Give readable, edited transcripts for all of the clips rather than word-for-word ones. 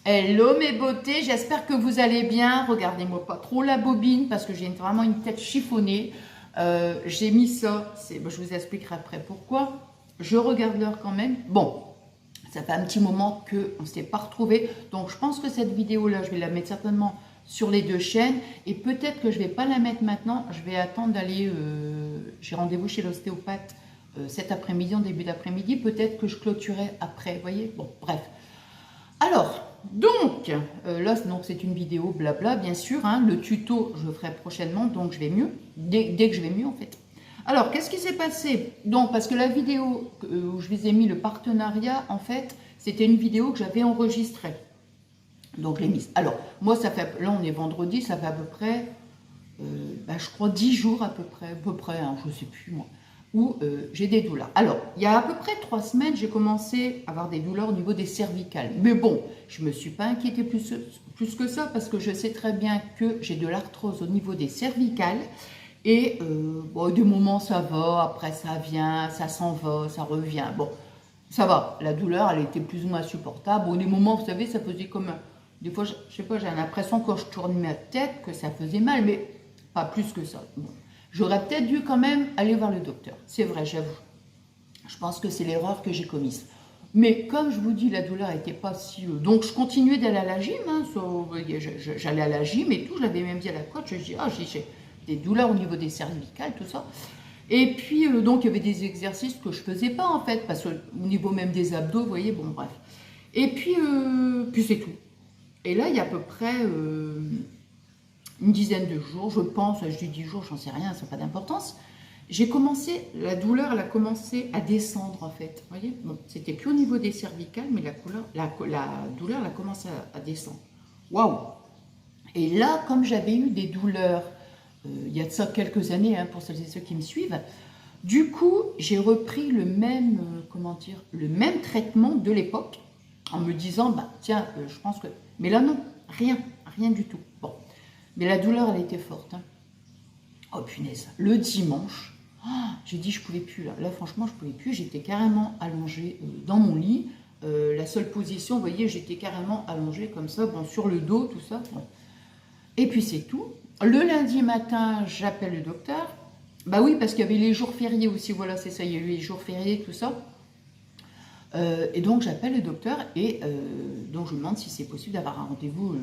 Hello mes beautés, j'espère que vous allez bien. Regardez-moi pas trop la bobine parce que j'ai vraiment une tête chiffonnée. J'ai mis ça, je vous expliquerai après pourquoi. Je regarde l'heure quand même. Bon, ça fait un petit moment qu'on ne s'est pas retrouvés. Donc je pense que cette vidéo-là, je vais la mettre certainement sur les deux chaînes. Et peut-être que je ne vais pas la mettre maintenant. Je vais attendre d'aller... j'ai rendez-vous chez l'ostéopathe cet après-midi, en début d'après-midi. Peut-être que je clôturerai après, vous voyez. Bon, bref. Alors, donc, là, c'est une vidéo blabla, bien sûr. Hein, le tuto, je le ferai prochainement, donc je vais mieux. Dès que je vais mieux, en fait. Alors, qu'est-ce qui s'est passé? Donc, parce que la vidéo où je vous ai mis le partenariat, en fait, c'était une vidéo que j'avais enregistrée. Donc, je l'ai mise. Alors, moi, ça fait, là, on est vendredi, ça fait à peu près, je crois, 10 jours à peu près, hein, je ne sais plus, moi, où j'ai des douleurs. Alors, il y a à peu près 3 semaines, j'ai commencé à avoir des douleurs au niveau des cervicales. Mais bon, je ne me suis pas inquiétée plus que ça, parce que je sais très bien que j'ai de l'arthrose au niveau des cervicales. Et bon, des moments ça va, après ça vient, ça s'en va, ça revient. Bon, ça va, la douleur elle était plus ou moins supportable. Bon, des moments, vous savez, ça faisait comme... Des fois, je sais pas, j'ai l'impression quand je tourne ma tête que ça faisait mal, mais pas plus que ça. Bon. J'aurais peut-être dû quand même aller voir le docteur. C'est vrai, j'avoue. Je pense que c'est l'erreur que j'ai commise. Mais comme je vous dis, la douleur n'était pas si... donc, je continuais d'aller à la gym. Hein, j'allais à la gym et tout. Je l'avais même dit à la coach. Je dis, j'ai des douleurs au niveau des cervicales, tout ça. Et puis, donc, il y avait des exercices que je ne faisais pas, en fait. Parce qu'au niveau même des abdos, vous voyez, bon, bref. Et puis, puis c'est tout. Et là, il y a à peu près une dizaine de jours, je pense, je dis 10 jours, j'en sais rien, ça n'a pas d'importance. J'ai commencé, la douleur, elle a commencé à descendre en fait. Vous voyez, bon, c'était plus au niveau des cervicales, mais la douleur, elle a commencé à descendre. Waouh! Et là, comme j'avais eu des douleurs, il y a de ça quelques années, hein, pour celles et ceux qui me suivent, du coup, j'ai repris le même, comment dire, le même traitement de l'époque, en me disant, bah tiens, je pense que... Mais là, non, rien du tout. Bon, mais la douleur, elle était forte. Hein. Oh punaise, le dimanche, j'ai dit je pouvais plus là. Là franchement je pouvais plus, j'étais carrément allongée dans mon lit. La seule position, vous voyez, j'étais carrément allongée comme ça, bon, sur le dos, tout ça. Bon. Et puis c'est tout. Le lundi matin, j'appelle le docteur. Bah oui, parce qu'il y avait les jours fériés aussi, voilà, c'est ça, il y a eu les jours fériés, tout ça. Et donc j'appelle le docteur et donc je lui demande si c'est possible d'avoir un rendez-vous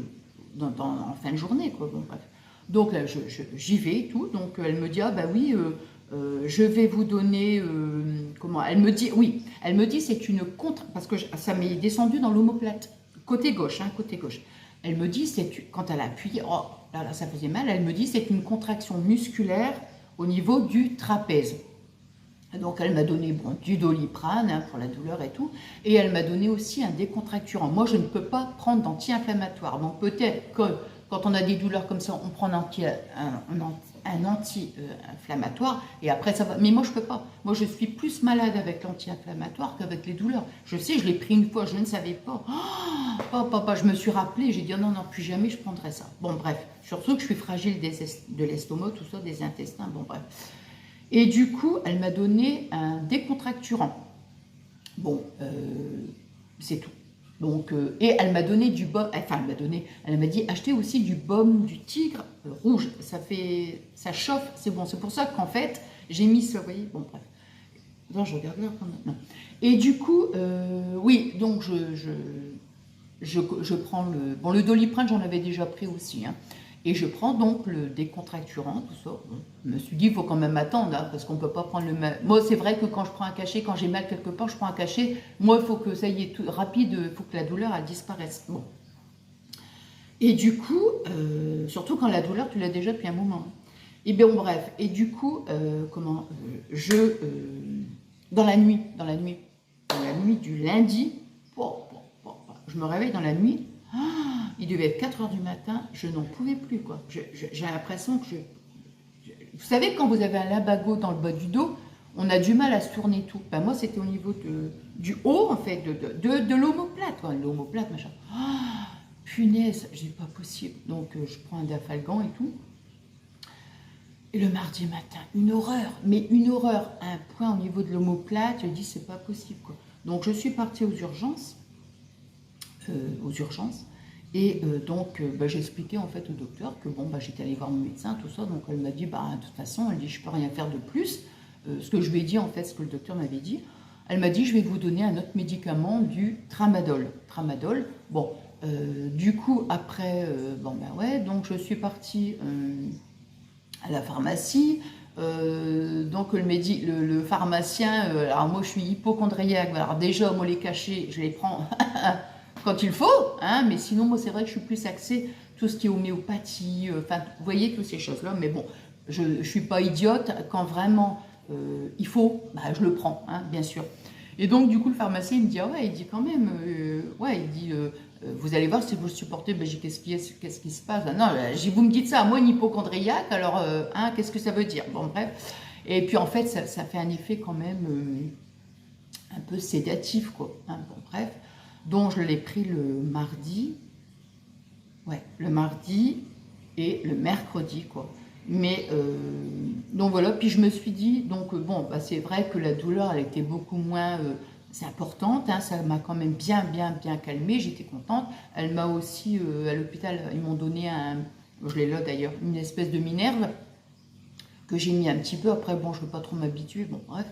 en fin de journée, quoi. Bon, bref. Donc là, j'y vais et tout. Donc elle me dit, ah bah oui, je vais vous donner, comment, elle me dit, oui, elle me dit c'est une contre, parce que ça m'est descendu dans l'omoplate, côté gauche, hein, côté gauche. Elle me dit, quand elle a appuyé, oh là ça faisait mal, elle me dit c'est une contraction musculaire au niveau du trapèze. Donc elle m'a donné du Doliprane hein, pour la douleur et tout, et elle m'a donné aussi un décontracturant. Moi je ne peux pas prendre d'anti-inflammatoire, donc peut-être que quand on a des douleurs comme ça, on prend un anti-inflammatoire et après ça va. Mais moi je peux pas. Moi je suis plus malade avec l'anti-inflammatoire qu'avec les douleurs. Je sais, je l'ai pris une fois, je ne savais pas. Oh papa, je me suis rappelé, j'ai dit oh, non, plus jamais je prendrai ça. Bon bref, surtout que je suis fragile de l'estomac, tout ça, des intestins, bon bref. Et du coup, elle m'a donné un décontracturant. Bon, c'est tout. Donc, et elle m'a donné du baume, enfin elle m'a dit achetez aussi du baume du tigre rouge. Ça chauffe, c'est bon. C'est pour ça qu'en fait, j'ai mis ça, vous voyez. Bon, bref. Non, je regarde là. Non. Et du coup, oui, donc je prends le... Bon, le Doliprane, j'en avais déjà pris aussi, hein. Et je prends donc le décontracturant, tout ça. Bon, je me suis dit, il faut quand même attendre, hein, parce qu'on ne peut pas prendre le même... Moi, c'est vrai que quand je prends un cachet, quand j'ai mal quelque part, je prends un cachet. Moi, il faut que ça y est, tout rapide, il faut que la douleur, elle disparaisse. Bon. Et du coup, surtout quand la douleur, tu l'as déjà depuis un moment. Et bien, bref. Et du coup, dans la nuit du lundi, je me réveille dans la nuit, il devait être 4 h du matin, je n'en pouvais plus, quoi. J'ai l'impression que vous savez, quand vous avez un lumbago dans le bas du dos, on a du mal à se tourner tout. Ben, moi, c'était au niveau du haut, en fait, de l'omoplate, quoi. L'omoplate, machin. Punaise, c'est pas possible. Donc, je prends un Dafalgan et tout. Et le mardi matin, une horreur, mais une horreur. Un point au niveau de l'omoplate, je dis, c'est pas possible, quoi. Donc, je suis partie aux urgences. Et donc, j'ai expliqué en fait au docteur que bon, j'étais allée voir mon médecin, tout ça. Donc, elle m'a dit, de toute façon, elle dit, je peux rien faire de plus. Ce que je lui ai dit, en fait, ce que le docteur m'avait dit. Elle m'a dit, je vais vous donner un autre médicament, du tramadol. Tramadol, bon, du coup, après, ouais, donc je suis partie à la pharmacie. Donc le pharmacien, alors moi je suis hypochondriaque, alors déjà moi les cachets, je les prends quand il faut, hein, mais sinon moi c'est vrai que je suis plus axée tout ce qui est homéopathie, enfin vous voyez toutes ces choses là, mais bon, je ne suis pas idiote, quand vraiment il faut, je le prends, hein, bien sûr. Et donc du coup le pharmacien il me dit, ah ouais, il dit quand même, ouais, il dit, vous allez voir si vous le supportez. J'ai qu'est-ce qui se passe? Non, vous me dites ça, moi une hypochondriaque, alors hein, qu'est-ce que ça veut dire? Bon bref, et puis en fait ça fait un effet quand même un peu sédatif, quoi, hein, bon bref. Donc je l'ai pris le mardi, ouais, le mardi et le mercredi, quoi. Mais donc voilà, puis je me suis dit, donc c'est vrai que la douleur elle était beaucoup moins c'est importante, hein, ça m'a quand même bien calmée, j'étais contente. Elle m'a aussi, à l'hôpital, ils m'ont donné je l'ai là d'ailleurs, une espèce de Minerve que j'ai mis un petit peu, après bon je ne veux pas trop m'habituer, bon bref.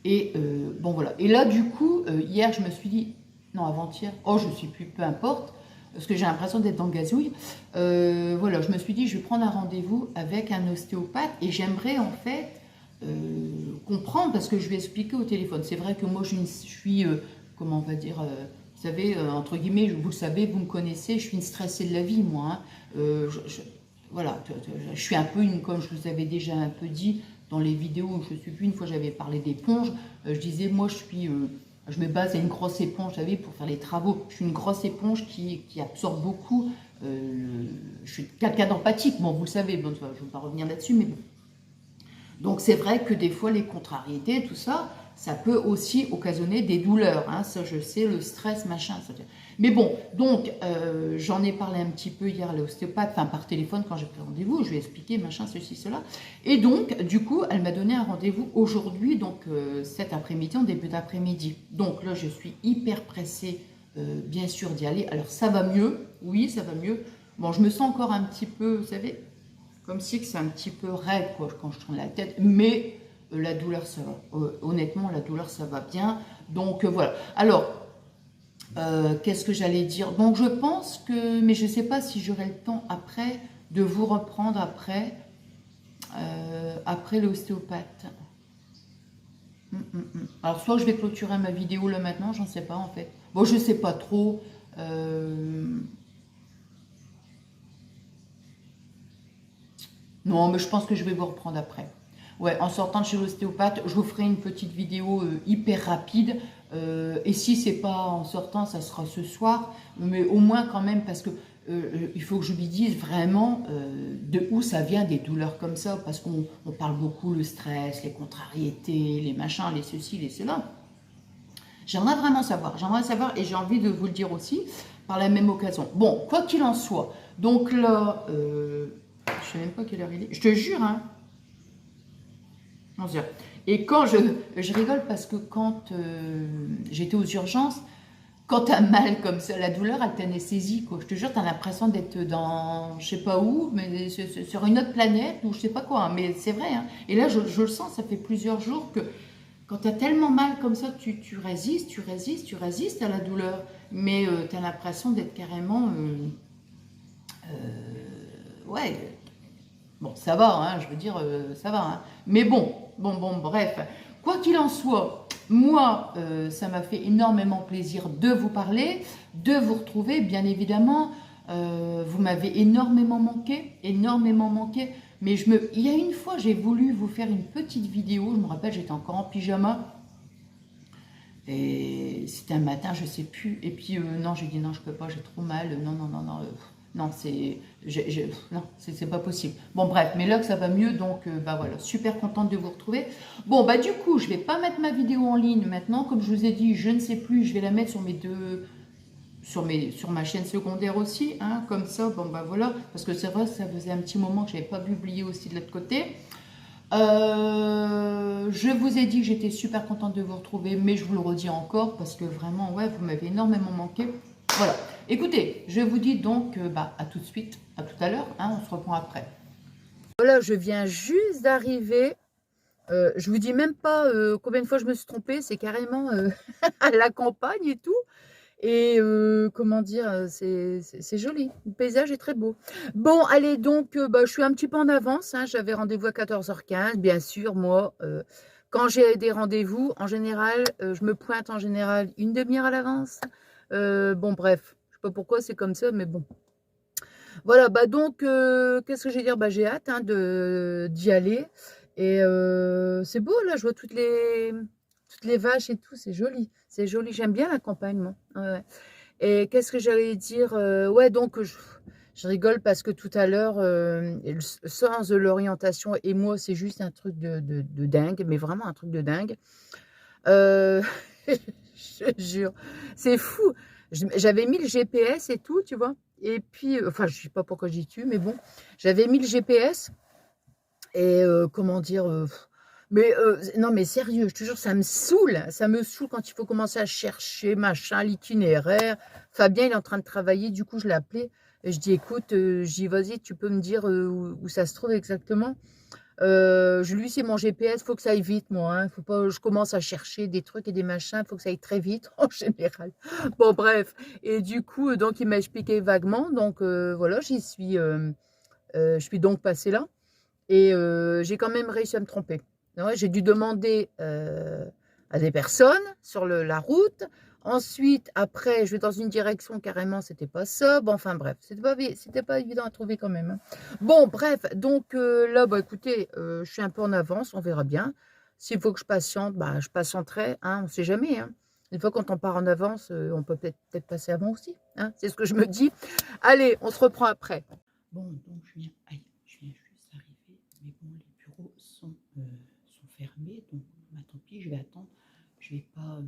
Et bon voilà, et là du coup, hier je me suis dit, non avant-hier, oh je ne sais plus, peu importe, parce que j'ai l'impression d'être dans le gazouille, voilà, je me suis dit je vais prendre un rendez-vous avec un ostéopathe et j'aimerais en fait comprendre, parce que je vais expliquer au téléphone. C'est vrai que moi je suis, comment on va dire, vous savez, entre guillemets, vous le savez, vous me connaissez, je suis une stressée de la vie moi, hein. Voilà, je suis un peu comme je vous avais déjà un peu dit dans les vidéos, je ne sais plus, une fois j'avais parlé d'éponge, je disais moi je me base à une grosse éponge, vous savez, pour faire les travaux. Je suis une grosse éponge qui absorbe beaucoup. Je suis quelqu'un d'empathique, bon, vous le savez, bon, je ne vais pas revenir là-dessus, mais bon. Donc c'est vrai que des fois les contrariétés, tout ça, ça peut aussi occasionner des douleurs, hein, ça je sais, le stress, machin, ça. Mais bon, donc j'en ai parlé un petit peu hier à l'ostéopathe, enfin par téléphone quand j'ai pris rendez-vous, je lui ai expliqué, machin, ceci, cela. Et donc, du coup, elle m'a donné un rendez-vous aujourd'hui, donc cet après-midi, en début d'après-midi. Donc là, je suis hyper pressée, bien sûr, d'y aller. Alors ça va mieux, oui, ça va mieux. Bon, je me sens encore un petit peu, vous savez, comme si c'est un petit peu raide, quoi, quand je tourne la tête, mais la douleur, ça va. Honnêtement, la douleur, ça va bien. Donc, voilà. Alors, qu'est-ce que j'allais dire? Donc, je pense que, mais je ne sais pas si j'aurai le temps après de vous reprendre après l'ostéopathe. Alors, soit je vais clôturer ma vidéo là maintenant, j'en sais pas en fait. Bon, je ne sais pas trop. Non, mais je pense que je vais vous reprendre après. Ouais, en sortant de chez l'ostéopathe, je vous ferai une petite vidéo hyper rapide. Et si c'est pas en sortant, ça sera ce soir. Mais au moins quand même, parce que il faut que je lui dise vraiment de où ça vient des douleurs comme ça. Parce qu'on parle beaucoup le stress, les contrariétés, les machins, les ceci, les cela. J'aimerais vraiment savoir. J'aimerais savoir et j'ai envie de vous le dire aussi par la même occasion. Bon, quoi qu'il en soit. Donc là... je sais même pas quelle heure il est. Je te jure, hein. 11h. Et quand je rigole parce que quand j'étais aux urgences, quand tu as mal comme ça, la douleur, elle t'anesthésie, quoi. Je te jure, tu as l'impression d'être dans, je sais pas où, mais sur une autre planète ou je sais pas quoi. Hein. Mais c'est vrai. Hein. Et là, je le sens, ça fait plusieurs jours que quand tu as tellement mal comme ça, tu résistes à la douleur. Mais tu as l'impression d'être carrément... ouais... Bon, ça va, hein, je veux dire, ça va. Hein. Mais bon, bref. Quoi qu'il en soit, moi, ça m'a fait énormément plaisir de vous parler, de vous retrouver, bien évidemment. Vous m'avez énormément manqué. Mais il y a une fois, j'ai voulu vous faire une petite vidéo. Je me rappelle, j'étais encore en pyjama. Et c'était un matin, je sais plus. Et puis, non, j'ai dit non, je peux pas, j'ai trop mal. Non. Non, c'est pas possible. Bon, bref, mais là que ça va mieux, donc voilà, super contente de vous retrouver. Bon, du coup, je vais pas mettre ma vidéo en ligne maintenant, comme je vous ai dit, je ne sais plus, je vais la mettre sur ma chaîne secondaire aussi, hein, comme ça, voilà, parce que c'est vrai, ça faisait un petit moment que j'avais pas publié aussi de l'autre côté. Je vous ai dit que j'étais super contente de vous retrouver, mais je vous le redis encore, parce que vraiment, ouais, vous m'avez énormément manqué. Voilà. Écoutez, je vous dis donc à tout de suite, à tout à l'heure, hein, on se reprend après. Voilà, je viens juste d'arriver. Je vous dis même pas combien de fois je me suis trompée, c'est carrément à la campagne et tout. Et comment dire, c'est joli. Le paysage est très beau. Bon, allez, donc, je suis un petit peu en avance, hein. J'avais rendez-vous à 14h15. Bien sûr, moi, quand j'ai des rendez-vous, en général, je me pointe en général une demi-heure à l'avance. Bon, bref, je sais pas pourquoi c'est comme ça, mais bon. Voilà, donc, qu'est-ce que je vais dire? J'ai hâte hein, d'y aller. Et c'est beau, là, je vois toutes les vaches et tout, c'est joli. C'est joli, j'aime bien la campagne, moi. Ouais, ouais. Et qu'est-ce que j'allais dire? Ouais, donc, je rigole parce que tout à l'heure, le sens de l'orientation et moi, c'est juste un truc de dingue, mais vraiment un truc de dingue. Euh, je jure, c'est fou. J'avais mis le GPS et tout, tu vois. Et puis, enfin, je sais pas pourquoi j'y tue, mais bon, j'avais mis le GPS et comment dire, mais non, mais sérieux, je te jure, ça me saoule quand il faut commencer à chercher machin, l'itinéraire. Fabien, il est en train de travailler, du coup, je l'ai appelé. Et je dis, écoute, vas-y, tu peux me dire où ça se trouve exactement? Lui, c'est mon GPS, faut que ça aille vite, moi. Hein. Faut pas, je commence à chercher des trucs et des machins, faut que ça aille très vite en général. Bon, bref. Et du coup, donc, il m'a expliqué vaguement. Donc, voilà, je suis donc passée là. Et j'ai quand même réussi à me tromper. Ouais, j'ai dû demander à des personnes sur la route. Ensuite, après, je vais dans une direction carrément, c'était pas ça. Bon, enfin bref, c'était pas évident à trouver quand même. Hein. Bon, bref, donc là, écoutez, je suis un peu en avance, on verra bien. S'il faut que je patiente, je patienterai, hein, on ne sait jamais. Hein. Une fois quand on part en avance, on peut peut-être passer avant aussi. Hein, c'est ce que je me dis. Allez, on se reprend après. Bon, donc je viens juste d'arriver, mais bon, les bureaux sont fermés, donc tant pis, je vais attendre. Je vais pas,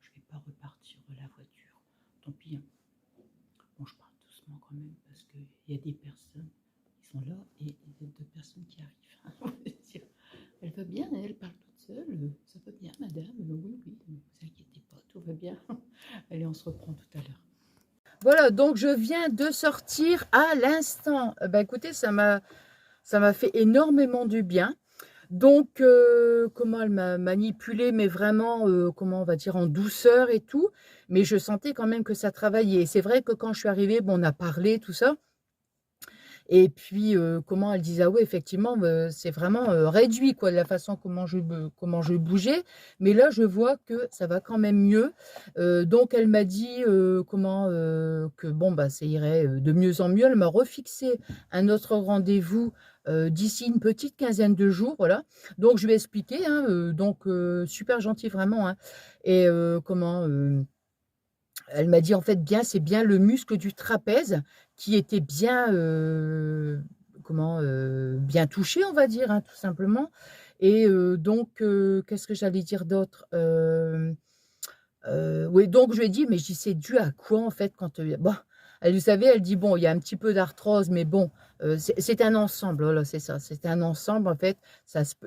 je vais pas repartir la voiture. Tant pis. Hein. Bon, je parle doucement quand même parce qu'il y a des personnes qui sont là et il y a deux personnes qui arrivent. Elle va bien, elle parle toute seule. Ça va bien, madame. Oui, oui, ne vous inquiétez pas, tout va bien. Allez, on se reprend tout à l'heure. Voilà, donc je viens de sortir à l'instant. Écoutez, ça m'a fait énormément du bien. Donc, comment elle m'a manipulé, mais vraiment, comment on va dire, en douceur et tout. Mais je sentais quand même que ça travaillait. C'est vrai que quand je suis arrivée, bon, on a parlé, tout ça. Et puis, comment elle disait, ah ouais, effectivement, c'est vraiment réduit, quoi, de la façon comment je bougeais. Mais là, je vois que ça va quand même mieux. Donc, elle m'a dit que bon, ça irait de mieux en mieux. Elle m'a refixé un autre rendez-vous d'ici une petite quinzaine de jours, voilà. Donc, je vais expliquer, hein, donc super gentil, vraiment. Hein. Et elle m'a dit en fait c'est bien le muscle du trapèze qui était bien bien touché, on va dire, hein, tout simplement. Et donc qu'est-ce que j'allais dire d'autre? Oui, donc je lui ai dit, mais je dis, c'est dû à quoi en fait quand bon, elle, vous savez, elle dit bon, il y a un petit peu d'arthrose, mais bon, c'est un ensemble, voilà, c'est ça, c'est un ensemble en fait.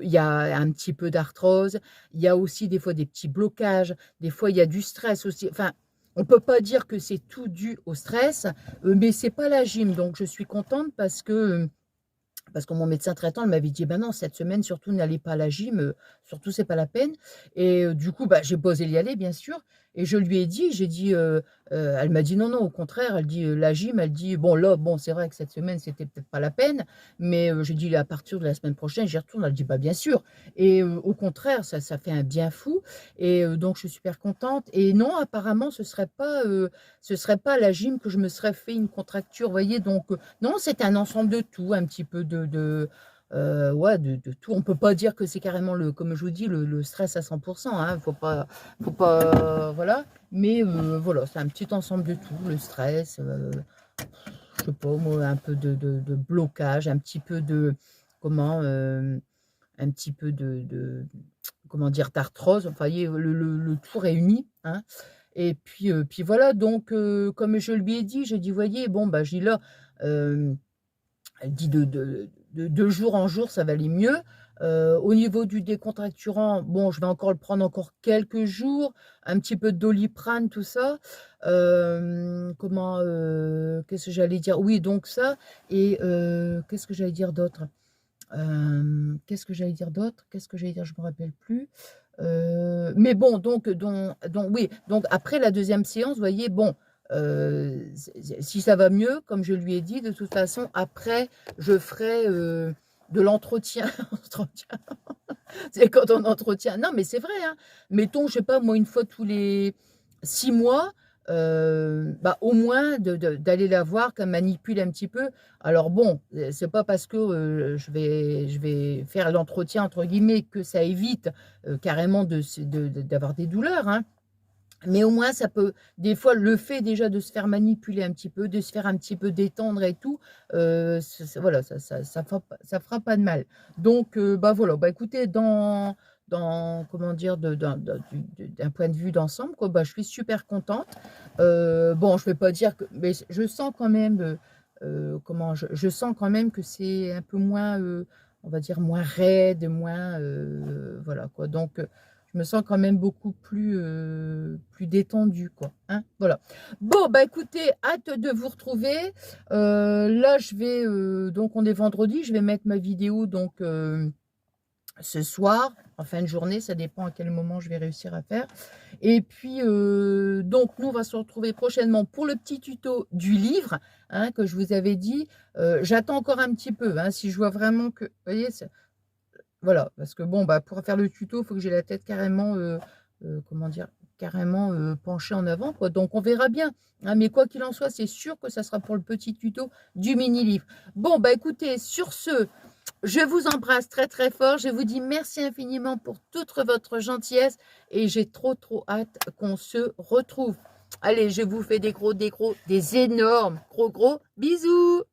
Il y a un petit peu d'arthrose, il y a aussi des fois des petits blocages, des fois il y a du stress aussi. Enfin, on peut pas dire que c'est tout dû au stress, mais c'est pas la gym, donc je suis contente parce que mon médecin traitant, elle m'avait dit, ben non, cette semaine, surtout, n'allez pas à la gym, surtout, c'est pas la peine. Et du coup, j'ai posé l'y aller, bien sûr. Et je lui ai dit, elle m'a dit, non, non, au contraire, elle dit, la gym, elle dit, bon, là, bon, c'est vrai que cette semaine, c'était peut-être pas la peine, mais j'ai dit, à partir de la semaine prochaine, j'y retourne. Elle dit, bien sûr. Et au contraire, ça fait un bien fou. Et donc, je suis super contente. Et non, apparemment, ce serait pas à la gym que je me serais fait une contracture, vous voyez. Donc, non, c'est un ensemble de tout, un petit peu ouais, de tout. On peut pas dire que c'est carrément comme je vous dis, le stress à 100%. Hein, faut pas, voilà. Mais voilà, c'est un petit ensemble de tout, le stress. Je sais pas, moi, un peu de blocage, un petit peu de un petit peu comment dire, d'arthrose. Enfin, voyez, le tout réuni. Hein. Et puis voilà. Donc, comme je lui ai dit, j'ai dit, voyez, bon, j'ai là. Elle dit de jour en jour, ça va aller mieux. Au niveau du décontracturant, bon, je vais encore le prendre encore quelques jours, un petit peu de Doliprane, tout ça. Qu'est-ce que j'allais dire? Oui, donc ça. Et qu'est-ce que j'allais dire d'autre? Qu'est-ce que j'allais dire d'autre? Qu'est-ce que j'allais dire? Je me rappelle plus. Mais bon, oui, donc après la deuxième séance, vous voyez, bon, si ça va mieux, comme je lui ai dit, de toute façon, après, je ferai de l'entretien. C'est quand on entretient. Non, mais c'est vrai, hein. Mettons, je sais pas, moi, une fois tous les 6 mois, bah, au moins d'aller la voir, qu'elle manipule un petit peu. Alors bon, c'est pas parce que je vais faire l'entretien, entre guillemets, que ça évite carrément d'avoir des douleurs, hein. Mais au moins, ça peut, des fois, le fait déjà de se faire manipuler un petit peu, de se faire un petit peu détendre et tout, voilà, ça fera pas de mal. Donc, bah voilà, bah écoutez, comment dire, d'un point de vue d'ensemble, quoi, bah, je suis super contente. Bon, je vais pas dire que, mais je sens quand même, je sens quand même que c'est un peu moins, on va dire, moins raide, moins, voilà, quoi. Donc, je me sens quand même beaucoup plus détendue, quoi. Hein, voilà. Bon, bah écoutez, hâte de vous retrouver. Là, je vais, donc on est vendredi, je vais mettre ma vidéo, donc ce soir, en fin de journée, ça dépend à quel moment je vais réussir à faire. Et puis, donc, nous, on va se retrouver prochainement pour le petit tuto du livre, hein, que je vous avais dit. J'attends encore un petit peu, hein, si je vois vraiment que, vous voyez, voilà, parce que bon, bah, pour faire le tuto, il faut que j'ai la tête carrément, comment dire, carrément penchée en avant, quoi. Donc, on verra bien, hein, mais quoi qu'il en soit, c'est sûr que ça sera pour le petit tuto du mini-livre. Bon, bah, écoutez, sur ce, je vous embrasse très, très fort. Je vous dis merci infiniment pour toute votre gentillesse et j'ai trop, trop hâte qu'on se retrouve. Allez, je vous fais des énormes, gros bisous.